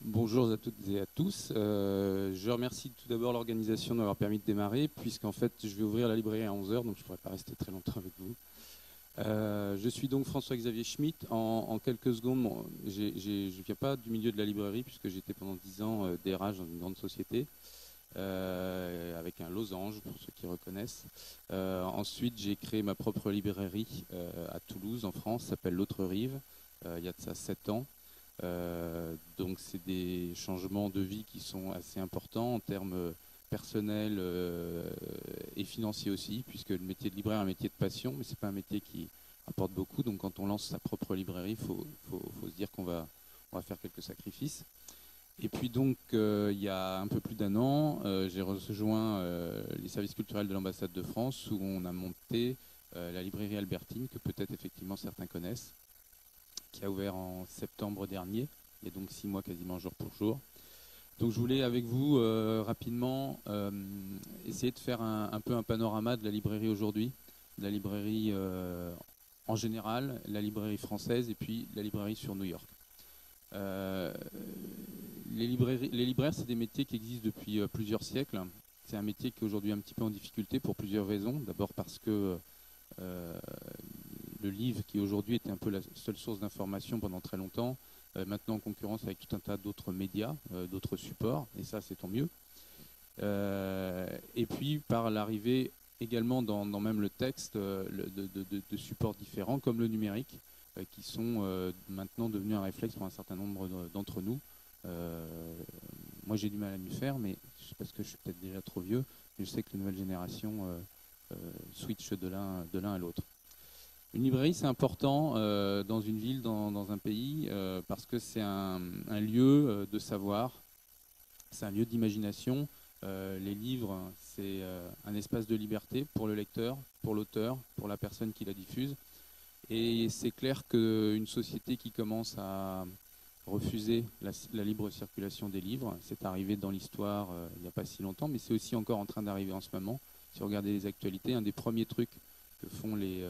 Bonjour à toutes et à tous. Je remercie tout d'abord l'organisation d'avoir permis de démarrer, puisqu'en fait je vais ouvrir la librairie à 11 heures, donc je ne pourrai pas rester très longtemps avec vous. Je suis donc François-Xavier Schmitt. En quelques secondes, je ne viens pas du milieu de la librairie, puisque j'étais pendant 10 ans DRH dans une grande société, avec un losange, pour ceux qui reconnaissent. Ensuite, j'ai créé ma propre librairie à Toulouse, en France, s'appelle L'Autre Rive, il y a de ça 7 ans. Donc c'est des changements de vie qui sont assez importants en termes personnels et financiers aussi, puisque le métier de libraire est un métier de passion, mais c'est pas un métier qui apporte beaucoup. Donc quand on lance sa propre librairie, il faut se dire on va faire quelques sacrifices. Et puis donc il y a un peu plus d'un an, j'ai rejoint les services culturels de l'ambassade de France, où on a monté la librairie Albertine, que peut-être effectivement certains connaissent, qui a ouvert en septembre dernier, il y a donc 6 mois quasiment jour pour jour. Donc je voulais avec vous rapidement essayer de faire un peu un panorama de la librairie aujourd'hui, de la librairie en général, la librairie française et puis la librairie sur New York. Les libraires, c'est des métiers qui existent depuis plusieurs siècles. C'est un métier qui est aujourd'hui un petit peu en difficulté pour plusieurs raisons. D'abord parce que le livre, qui aujourd'hui était un peu la seule source d'information pendant très longtemps, maintenant en concurrence avec tout un tas d'autres médias, d'autres supports, et ça c'est tant mieux. Et puis par l'arrivée également dans même le texte de supports différents comme le numérique, qui sont maintenant devenus un réflexe pour un certain nombre d'entre nous. Moi j'ai du mal à m'y faire, mais c'est parce que je suis peut-être déjà trop vieux, mais je sais que les nouvelles générations switchent de l'un à l'autre. Une librairie, c'est important dans une ville, dans un pays, parce que c'est un lieu de savoir, c'est un lieu d'imagination. Les livres, c'est un espace de liberté pour le lecteur, pour l'auteur, pour la personne qui la diffuse. Et c'est clair qu'une société qui commence à refuser la libre circulation des livres, c'est arrivé dans l'histoire il n'y a pas si longtemps, mais c'est aussi encore en train d'arriver en ce moment. Si vous regardez les actualités, un des premiers trucs que font les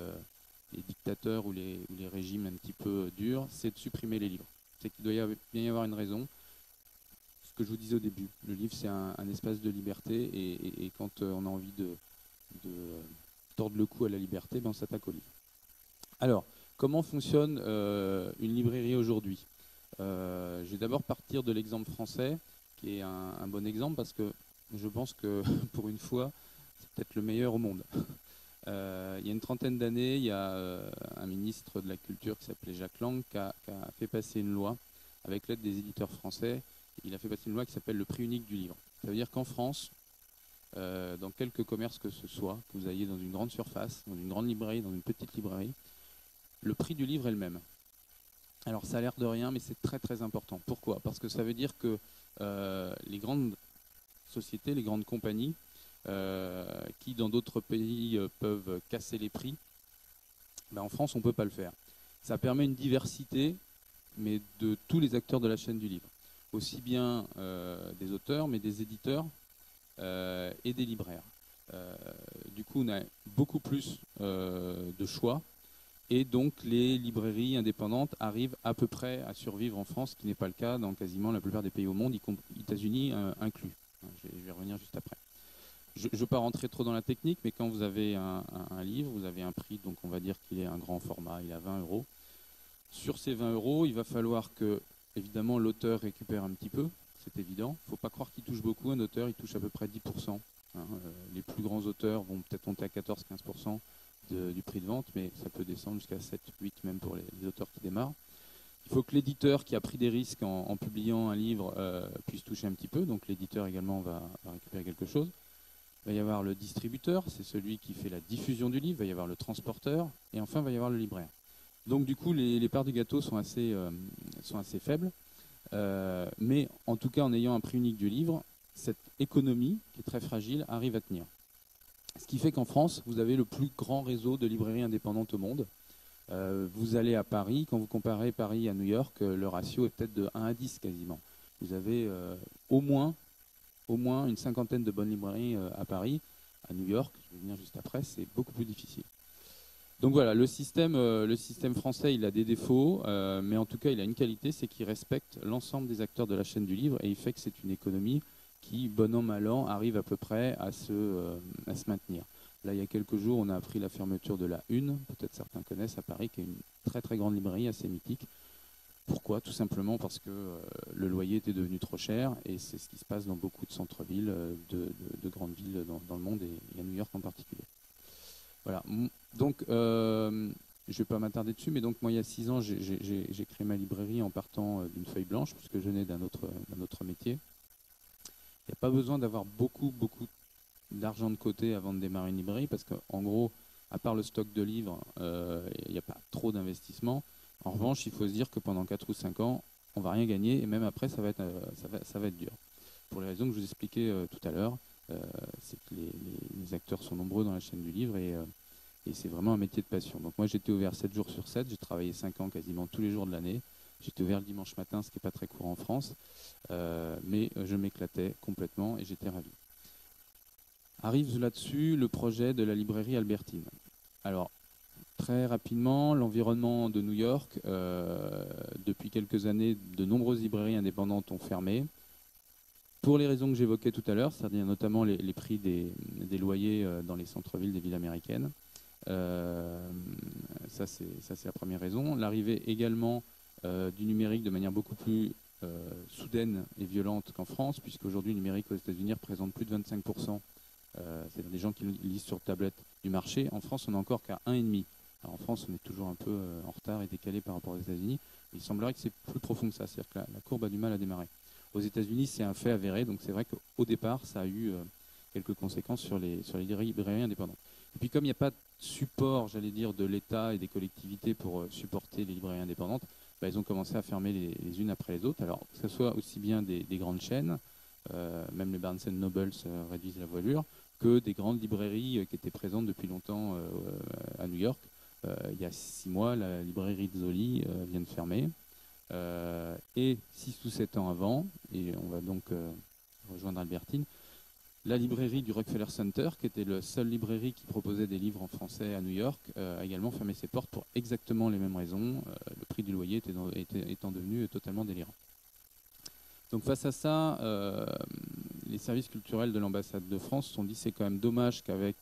dictateurs ou les régimes un petit peu durs, c'est de supprimer les livres. C'est qu'il doit bien y avoir une raison. Ce que je vous disais au début, le livre c'est un espace de liberté et quand on a envie de tordre le cou à la liberté, ben on s'attaque au livre. Alors, comment fonctionne une librairie aujourd'hui ? Je vais d'abord partir de l'exemple français, qui est un bon exemple parce que je pense que pour une fois, c'est peut-être le meilleur au monde. Il y a une trentaine d'années, il y a un ministre de la Culture qui s'appelait Jacques Lang qui a fait passer une loi avec l'aide des éditeurs français. Il a fait passer une loi qui s'appelle le prix unique du livre. Ça veut dire qu'en France, dans quelque commerce que ce soit, que vous ayez dans une grande surface, dans une grande librairie, dans une petite librairie, le prix du livre est le même. Alors ça a l'air de rien, mais c'est très très important. Pourquoi ? Parce que ça veut dire que les grandes sociétés, les grandes compagnies, qui dans d'autres pays peuvent casser les prix, ben en France on ne peut pas le faire. Ça permet une diversité, mais de tous les acteurs de la chaîne du livre. Aussi bien des auteurs, mais des éditeurs et des libraires. Du coup on a beaucoup plus de choix. Et donc les librairies indépendantes arrivent à peu près à survivre en France, ce qui n'est pas le cas dans quasiment la plupart des pays au monde, États-Unis inclus. Je vais revenir juste après. Je ne veux pas rentrer trop dans la technique, mais quand vous avez un livre, vous avez un prix, donc on va dire qu'il est un grand format, il est à 20 euros. Sur ces 20 euros, il va falloir que, évidemment, l'auteur récupère un petit peu, c'est évident. Il ne faut pas croire qu'il touche beaucoup, un auteur, il touche à peu près 10%. Les plus grands auteurs vont peut-être monter à 14-15% du prix de vente, mais ça peut descendre jusqu'à 7, 8 même pour les auteurs qui démarrent. Il faut que l'éditeur qui a pris des risques en publiant un livre puisse toucher un petit peu, donc l'éditeur également va récupérer quelque chose. Il va y avoir le distributeur, c'est celui qui fait la diffusion du livre, il va y avoir le transporteur, et enfin il va y avoir le libraire. Donc du coup les parts du gâteau sont assez faibles, mais en tout cas en ayant un prix unique du livre, cette économie qui est très fragile arrive à tenir. Ce qui fait qu'en France, vous avez le plus grand réseau de librairies indépendantes au monde. Vous allez à Paris, quand vous comparez Paris à New York, le ratio est peut-être de 1 à 10 quasiment. Vous avez au moins une cinquantaine de bonnes librairies à Paris. À New York, je vais venir juste après, c'est beaucoup plus difficile. Donc voilà, le système français, il a des défauts, mais en tout cas, il a une qualité, c'est qu'il respecte l'ensemble des acteurs de la chaîne du livre et il fait que c'est une économie qui, bon an, mal an, arrive à peu près à se maintenir. Là, il y a quelques jours, on a appris la fermeture de la Une, peut-être certains connaissent, à Paris, qui est une très très grande librairie, assez mythique. Pourquoi? Tout simplement parce que le loyer était devenu trop cher et c'est ce qui se passe dans beaucoup de centres-villes, de grandes villes dans le monde et à New York en particulier. Voilà. Donc, je ne vais pas m'attarder dessus, mais donc moi, il y a 6 ans, j'ai créé ma librairie en partant d'une feuille blanche, puisque je venais d'un autre métier. Il n'y a pas besoin d'avoir beaucoup d'argent de côté avant de démarrer une librairie, parce qu'en gros, à part le stock de livres, il n'y a pas trop d'investissement. En revanche, il faut se dire que pendant 4 ou 5 ans, on ne va rien gagner, et même après, ça va être dur. Pour les raisons que je vous expliquais tout à l'heure, c'est que les acteurs sont nombreux dans la chaîne du livre et c'est vraiment un métier de passion. Donc moi j'étais ouvert 7 jours sur 7, j'ai travaillé 5 ans quasiment tous les jours de l'année. J'étais ouvert le dimanche matin, ce qui n'est pas très courant en France, mais je m'éclatais complètement et j'étais ravi. Arrive là-dessus le projet de la librairie Albertine. Alors très rapidement, l'environnement de New York, depuis quelques années, de nombreuses librairies indépendantes ont fermé. Pour les raisons que j'évoquais tout à l'heure, c'est-à-dire notamment les prix des loyers dans les centres-villes des villes américaines. Ça, c'est la première raison. L'arrivée également du numérique de manière beaucoup plus soudaine et violente qu'en France, puisqu'aujourd'hui, le numérique aux États-Unis représente plus de 25%, c'est-à-dire des gens qui lisent sur tablette du marché. En France, on n'est encore qu'à 1,5%. Alors en France, on est toujours un peu en retard et décalé par rapport aux États-Unis. Il semblerait que c'est plus profond que ça, c'est-à-dire que la courbe a du mal à démarrer. Aux États-Unis, c'est un fait avéré, donc c'est vrai qu'au départ, ça a eu quelques conséquences sur les librairies indépendantes. Et puis comme il n'y a pas de support, j'allais dire, de l'État et des collectivités pour supporter les librairies indépendantes, bah, ils ont commencé à fermer les unes après les autres. Alors que ce soit aussi bien des grandes chaînes, même les Barnes & Noble réduisent la voilure, que des grandes librairies qui étaient présentes depuis longtemps à New York. Il y a 6 mois, la librairie de Zoli vient de fermer. Et 6 ou 7 ans avant, et on va donc rejoindre Albertine, la librairie du Rockefeller Center, qui était la seule librairie qui proposait des livres en français à New York, a également fermé ses portes pour exactement les mêmes raisons, le prix du loyer étant devenu totalement délirant. Donc face à ça, les services culturels de l'ambassade de France se sont dit c'est quand même dommage qu'avec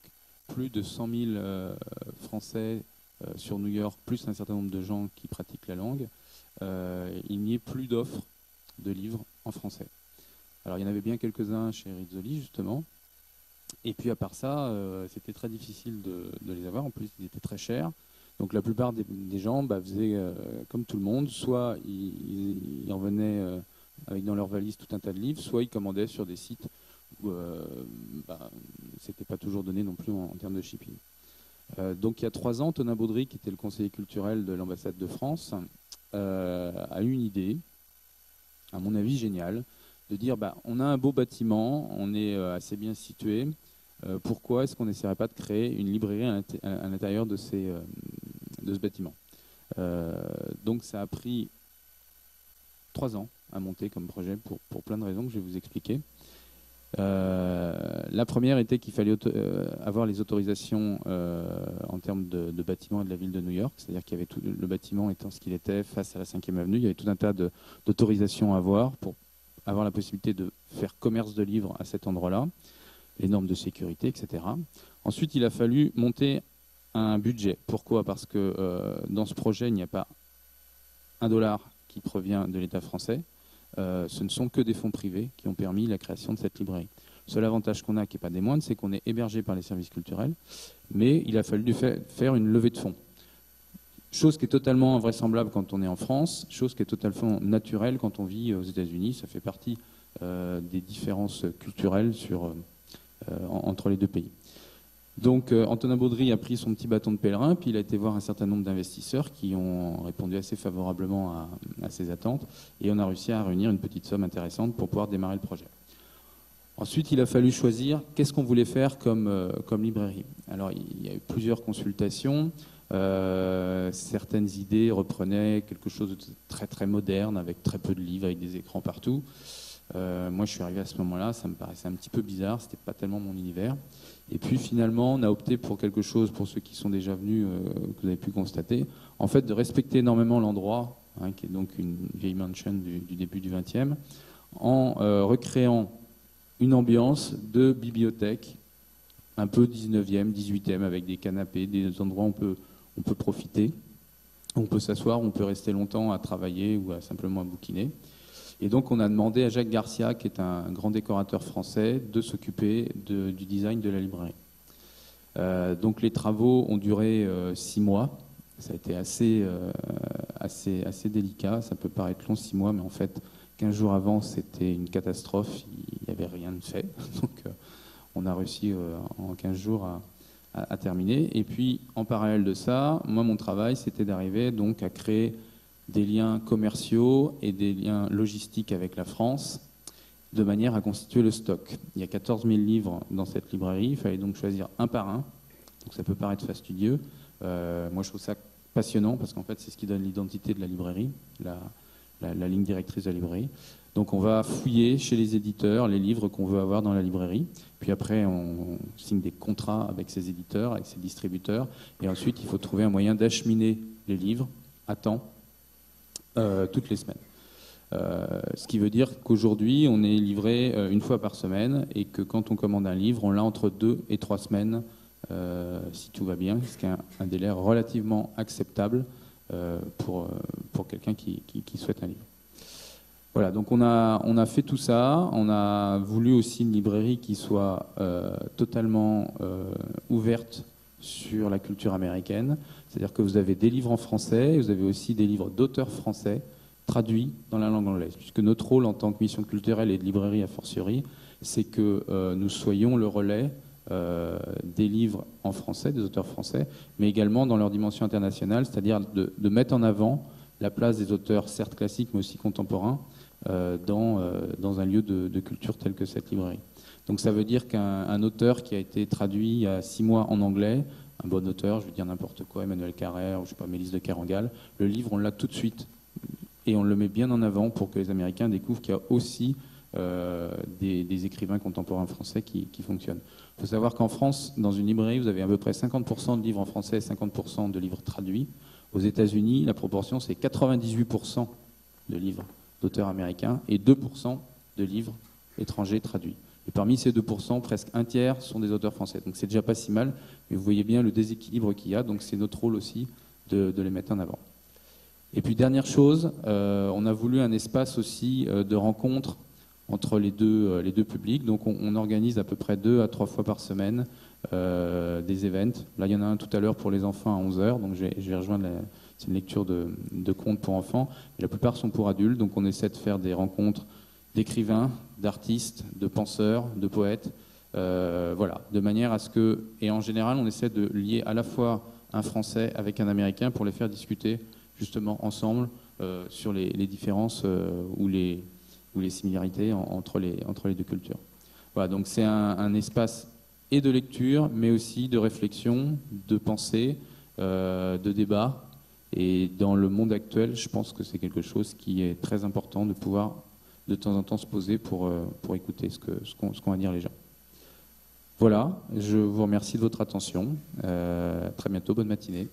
plus de 100 000 Français sur New York, plus un certain nombre de gens qui pratiquent la langue, il n'y ait plus d'offres de livres en français. Alors il y en avait bien quelques-uns chez Rizzoli justement, et puis à part ça, c'était très difficile de les avoir, en plus ils étaient très chers, donc la plupart des gens faisaient comme tout le monde, soit ils en venaient avec dans leur valise tout un tas de livres, soit ils commandaient sur des sites où c'était pas toujours donné non plus en termes de shipping. Donc il y a 3 ans, Antonin Baudry, qui était le conseiller culturel de l'ambassade de France, a eu une idée, à mon avis géniale, de dire on a un beau bâtiment, on est assez bien situé, pourquoi est-ce qu'on n'essaierait pas de créer une librairie à l'intérieur de ce bâtiment. Donc ça a pris 3 ans à monter comme projet pour plein de raisons que je vais vous expliquer. La première était qu'il fallait avoir les autorisations en termes de bâtiments et de la ville de New York, c'est-à-dire qu'il y avait tout, le bâtiment étant ce qu'il était face à la 5e avenue, il y avait tout un tas d'autorisations à avoir pour avoir la possibilité de faire commerce de livres à cet endroit-là, les normes de sécurité, etc. Ensuite, il a fallu monter un budget. Pourquoi? Parce que dans ce projet, il n'y a pas $1 qui provient de l'État français. Ce ne sont que des fonds privés qui ont permis la création de cette librairie. Le seul avantage qu'on a, qui n'est pas des moindres, c'est qu'on est hébergé par les services culturels, mais il a fallu faire une levée de fonds. Chose qui est totalement invraisemblable quand on est en France, chose qui est totalement naturelle quand on vit aux États-Unis. Ça fait partie des différences culturelles entre les deux pays. Donc Antonin Baudry a pris son petit bâton de pèlerin, puis il a été voir un certain nombre d'investisseurs qui ont répondu assez favorablement à ses attentes, et on a réussi à réunir une petite somme intéressante pour pouvoir démarrer le projet. Ensuite, il a fallu choisir qu'est-ce qu'on voulait faire comme librairie. Alors il y a eu plusieurs consultations, certaines idées reprenaient quelque chose de très très moderne, avec très peu de livres, avec des écrans partout. Moi, je suis arrivé à ce moment-là, ça me paraissait un petit peu bizarre, c'était pas tellement mon univers. Et puis finalement, on a opté pour quelque chose, pour ceux qui sont déjà venus, que vous avez pu constater, en fait, de respecter énormément l'endroit, hein, qui est donc une vieille mansion du début du XXe, en recréant une ambiance de bibliothèque, un peu 19e, 18e, avec des canapés, des endroits où on peut profiter, où on peut s'asseoir, où on peut rester longtemps à travailler ou simplement à bouquiner. Et donc on a demandé à Jacques Garcia, qui est un grand décorateur français, de s'occuper du design de la librairie. Donc les travaux ont duré 6 mois. Ça a été assez délicat. Ça peut paraître long, 6 mois, mais en fait, 15 jours avant, c'était une catastrophe. Il n'y avait rien de fait. Donc on a réussi en 15 jours à terminer. Et puis, en parallèle de ça, moi, mon travail, c'était d'arriver donc à créer des liens commerciaux et des liens logistiques avec la France, de manière à constituer le stock. Il y a 14 000 livres dans cette librairie, il fallait donc choisir un par un, donc ça peut paraître fastidieux. Moi je trouve ça passionnant, parce qu'en fait c'est ce qui donne l'identité de la librairie, la ligne directrice de la librairie. Donc on va fouiller chez les éditeurs les livres qu'on veut avoir dans la librairie, puis après on signe des contrats avec ces éditeurs, avec ces distributeurs, et ensuite il faut trouver un moyen d'acheminer les livres à temps, toutes les semaines. Ce qui veut dire qu'aujourd'hui, on est livré une fois par semaine, et que quand on commande un livre, on l'a entre 2 et 3 semaines, si tout va bien, ce qui est un délai relativement acceptable pour quelqu'un qui souhaite un livre. Voilà, donc on a fait tout ça. On a voulu aussi une librairie qui soit totalement ouverte sur la culture américaine. C'est-à-dire que vous avez des livres en français, et vous avez aussi des livres d'auteurs français traduits dans la langue anglaise. Puisque notre rôle en tant que mission culturelle et de librairie a fortiori, c'est que nous soyons le relais des livres en français, des auteurs français, mais également dans leur dimension internationale, c'est-à-dire de mettre en avant la place des auteurs, certes classiques, mais aussi contemporains, dans un lieu de culture tel que cette librairie. Donc ça veut dire qu'un auteur qui a été traduit il y a 6 mois en anglais, un bon auteur, je veux dire n'importe quoi, Emmanuel Carrère, ou je sais pas, Mélisse de Kerangal, le livre, on l'a tout de suite, et on le met bien en avant pour que les Américains découvrent qu'il y a aussi des écrivains contemporains français qui fonctionnent. Il faut savoir qu'en France, dans une librairie, vous avez à peu près 50% de livres en français et 50% de livres traduits. Aux États-Unis, la proportion, c'est 98% de livres d'auteurs américains et 2% de livres étrangers traduits. Et parmi ces 2%, presque un tiers sont des auteurs français. Donc c'est déjà pas si mal, mais vous voyez bien le déséquilibre qu'il y a, donc c'est notre rôle aussi de les mettre en avant. Et puis dernière chose, on a voulu un espace aussi de rencontre entre les deux publics. Donc on organise à peu près 2 à 3 fois par semaine des events. Là il y en a un tout à l'heure pour les enfants à 11h, donc je vais rejoindre, c'est une lecture de contes pour enfants. La plupart sont pour adultes, donc on essaie de faire des rencontres d'écrivains, d'artistes, de penseurs, de poètes, voilà, de manière à ce que, et en général on essaie de lier à la fois un Français avec un Américain pour les faire discuter justement ensemble sur les différences ou les similarités entre les deux cultures. Voilà, donc c'est un espace et de lecture, mais aussi de réflexion, de pensée, de débat. Et dans le monde actuel, je pense que c'est quelque chose qui est très important de pouvoir de temps en temps se poser pour écouter ce qu'ont à dire les gens. Voilà, je vous remercie de votre attention. Très bientôt, bonne matinée.